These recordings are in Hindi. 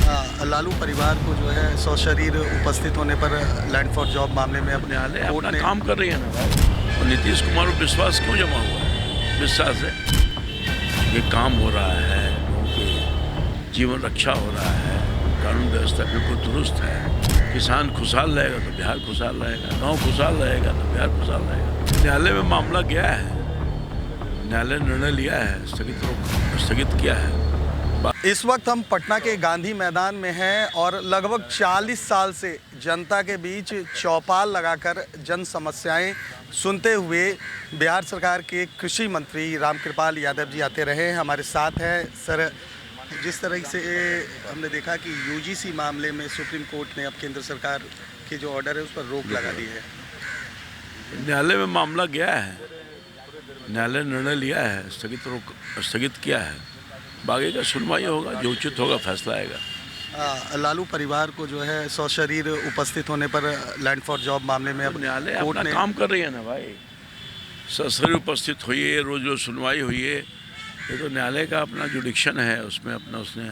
लालू परिवार को जो है सशरीर उपस्थित होने पर लैंड फॉर जॉब मामले में अपने न्यायालय कोर्ट अपना ने काम कर रही है ना भाई। और नीतीश कुमार पर विश्वास क्यों जमा हुआ है? विश्वास है, ये काम हो रहा है, लोगों के जीवन रक्षा हो रहा है, कानून व्यवस्था बिल्कुल दुरुस्त है, किसान खुशहाल रहेगा तो बिहार खुशहाल रहेगा, गांव खुशहाल रहेगा तो बिहार खुशहाल रहेगा। न्यायालय में मामला गया है, न्यायालय ने निर्णय लिया है, स्थगित किया है। इस वक्त हम पटना के गांधी मैदान में हैं और लगभग 40 साल से जनता के बीच चौपाल लगाकर जन समस्याएं सुनते हुए बिहार सरकार के कृषि मंत्री रामकृपाल यादव जी आते रहे हैं। हमारे साथ हैं सर। जिस तरह से हमने देखा कि यूजीसी मामले में सुप्रीम कोर्ट ने अब केंद्र सरकार के जो ऑर्डर है उस पर रोक लगा दी है। न्यायालय में मामला गया है, न्यायालय ने निर्णय लिया है, स्थगित किया है। बाकी का सुनवाई होगा, जो उचित होगा फैसला आएगा। लालू परिवार को जो है सशरीर उपस्थित होने पर लैंड फॉर जॉब मामले में अब न्यायालय कोर्ट अपना ने काम कर रही है ना भाई। सशरीर उपस्थित हुई है, रोज रोज सुनवाई हुई है, ये तो न्यायालय का अपना जुडिक्शन है, उसमें अपना उसने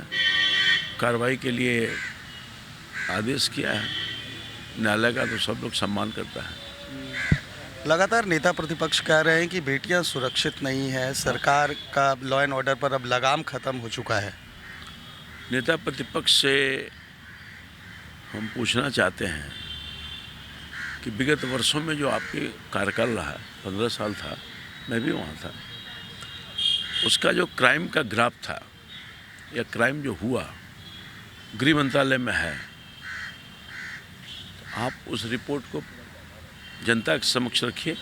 कार्रवाई के लिए आदेश किया है। न्यायालय का तो सब लोग सम्मान करता है। लगातार नेता प्रतिपक्ष कह रहे हैं कि बेटियां सुरक्षित नहीं है, सरकार का लॉ एंड ऑर्डर पर अब लगाम खत्म हो चुका है। नेता प्रतिपक्ष से हम पूछना चाहते हैं कि विगत वर्षों में जो आपके कार्यकाल रहा, 15 साल था, मैं भी वहाँ था, उसका जो क्राइम का ग्राफ था या क्राइम जो हुआ गृह मंत्रालय में है, आप उस रिपोर्ट को जनता के समक्ष रखिए।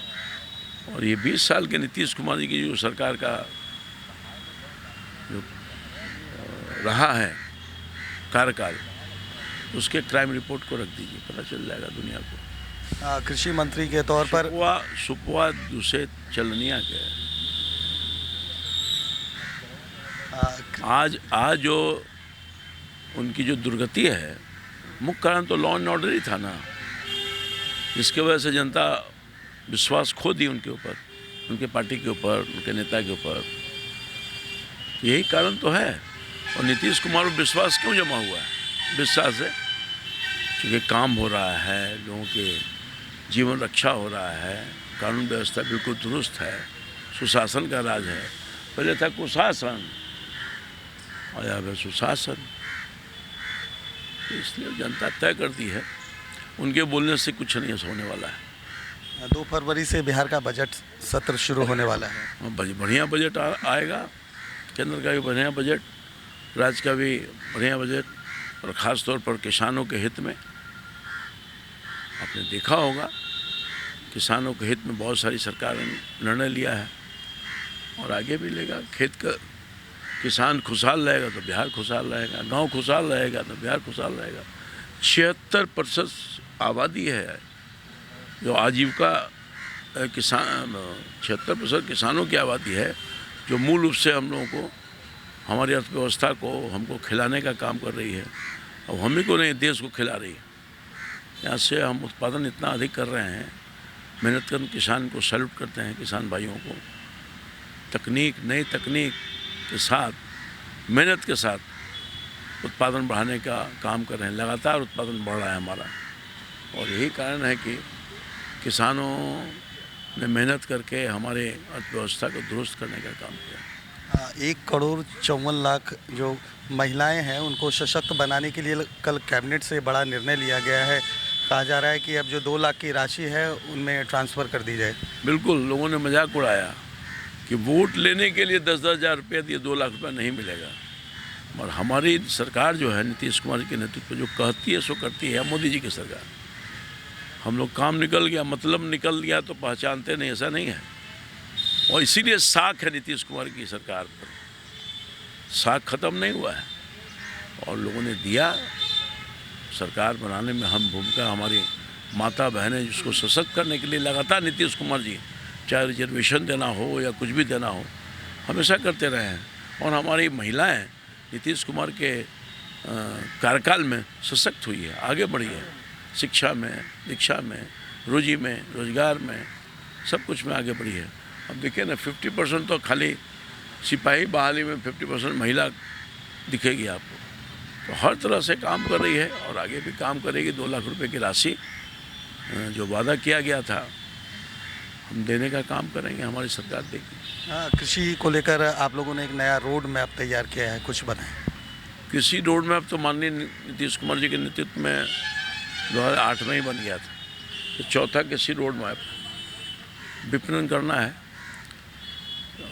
और ये 20 साल के नीतीश कुमार जी की जो सरकार का जो रहा है कार्यकाल, उसके क्राइम रिपोर्ट को रख दीजिए, पता चल जाएगा दुनिया को। कृषि मंत्री के तौर पर सुपवा दूसरे चलनिया के आज जो उनकी जो दुर्गति है, मुख्य कारण तो लॉ एंड ऑर्डर ही था ना, जिसकी वजह से जनता विश्वास खो दी उनके ऊपर, उनके पार्टी के ऊपर, उनके नेता के ऊपर। यही कारण तो है। और नीतीश कुमार पर विश्वास क्यों जमा हुआ है? विश्वास है, क्योंकि काम हो रहा है, लोगों के जीवन रक्षा हो रहा है, कानून व्यवस्था बिल्कुल दुरुस्त है, सुशासन का राज है। पहले था कुशासन और अब है सुशासन। इसलिए जनता तय करती है, उनके बोलने से कुछ नहीं होने वाला है। 2 फरवरी से बिहार का बजट सत्र शुरू होने वाला है। बढ़िया बजट आएगा, केंद्र का भी बढ़िया बजट, राज्य का भी बढ़िया बजट, और ख़ास तौर पर किसानों के हित में। आपने देखा होगा, किसानों के हित में बहुत सारी सरकार ने निर्णय लिया है और आगे भी लेगा। खेत का किसान खुशहाल रहेगा तो बिहार खुशहाल रहेगा, गांव खुशहाल रहेगा तो बिहार खुशहाल रहेगा। 76% आबादी है जो आजीविका किसान, 76% किसानों की आबादी है जो मूल रूप से हम लोगों को, हमारी अर्थव्यवस्था को, हमको खिलाने का काम कर रही है। और हम ही को नहीं, देश को खिला रही है। यहाँ से हम उत्पादन इतना अधिक कर रहे हैं। मेहनत कर किसान को सैल्यूट करते हैं, किसान भाइयों को। नई तकनीक के साथ, मेहनत के साथ उत्पादन बढ़ाने का काम कर रहे हैं। लगातार उत्पादन बढ़ रहा है हमारा, और यही कारण है कि किसानों ने मेहनत करके हमारे अर्थव्यवस्था को दुरुस्त करने का काम किया। 1,54,00,000 जो महिलाएं हैं उनको सशक्त बनाने के लिए कल कैबिनेट से बड़ा निर्णय लिया गया है। कहा जा रहा है कि अब जो 2 लाख की राशि है उनमें ट्रांसफ़र कर दी जाए। बिल्कुल, लोगों ने मजाक उड़ाया कि वोट लेने के लिए 10-10 हज़ार रुपये दिए 2 लाख रुपये नहीं मिलेगा। और हमारी सरकार जो है, नीतीश कुमार के नेतृत्व जो कहती है सो करती है, मोदी जी की सरकार। हम लोग काम निकल गया, मतलब निकल गया तो पहचानते नहीं, ऐसा नहीं है। और इसीलिए साख है नीतीश कुमार की सरकार पर। साख खत्म नहीं हुआ है और लोगों ने दिया। सरकार बनाने में हम भूमिका, हमारी माता बहनें जिसको सशक्त करने के लिए लगातार नीतीश कुमार जी, चाहे रिजर्वेशन देना हो या कुछ भी देना हो, हमेशा करते रहे हैं। और हमारी महिलाएं नीतीश कुमार के कार्यकाल में सशक्त हुई है, आगे बढ़ी है, शिक्षा में, दीक्षा में, रोजी में, रोजगार में, सब कुछ में आगे बढ़ी है। अब देखिए ना, 50% तो खाली सिपाही बहाली में 50% महिला दिखेगी आपको। तो हर तरह से काम कर रही है और आगे भी काम करेगी। 2 लाख रुपए की राशि जो वादा किया गया था हम देने का काम करेंगे, हमारी सरकार देगी। कृषि को लेकर आप लोगों ने एक नया रोड मैप तैयार किया है, कुछ बताएं। कृषि रोड मैप तो माननीय नीतीश कुमार जी के नेतृत्व में 2008 में ही बन गया था। तो चौथा कृषि रोड मैप विपणन करना है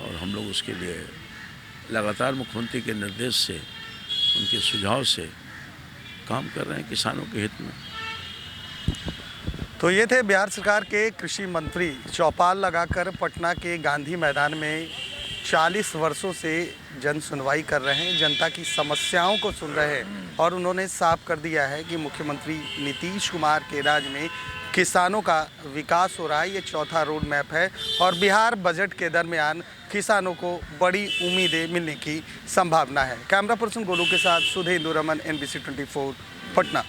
और हम लोग उसके लिए लगातार मुख्यमंत्री के निर्देश से, उनके सुझाव से काम कर रहे हैं किसानों के हित में। तो ये थे बिहार सरकार के कृषि मंत्री, चौपाल लगाकर पटना के गांधी मैदान में 40 वर्षों से जन सुनवाई कर रहे हैं, जनता की समस्याओं को सुन रहे हैं और उन्होंने साफ कर दिया है कि मुख्यमंत्री नीतीश कुमार के राज में किसानों का विकास हो रहा है। ये चौथा रोड मैप है और बिहार बजट के दरमियान किसानों को बड़ी उम्मीदें मिलने की संभावना है। कैमरा पर्सन गोलू के साथ सुधेंदु रमन, NBC 24 पटना।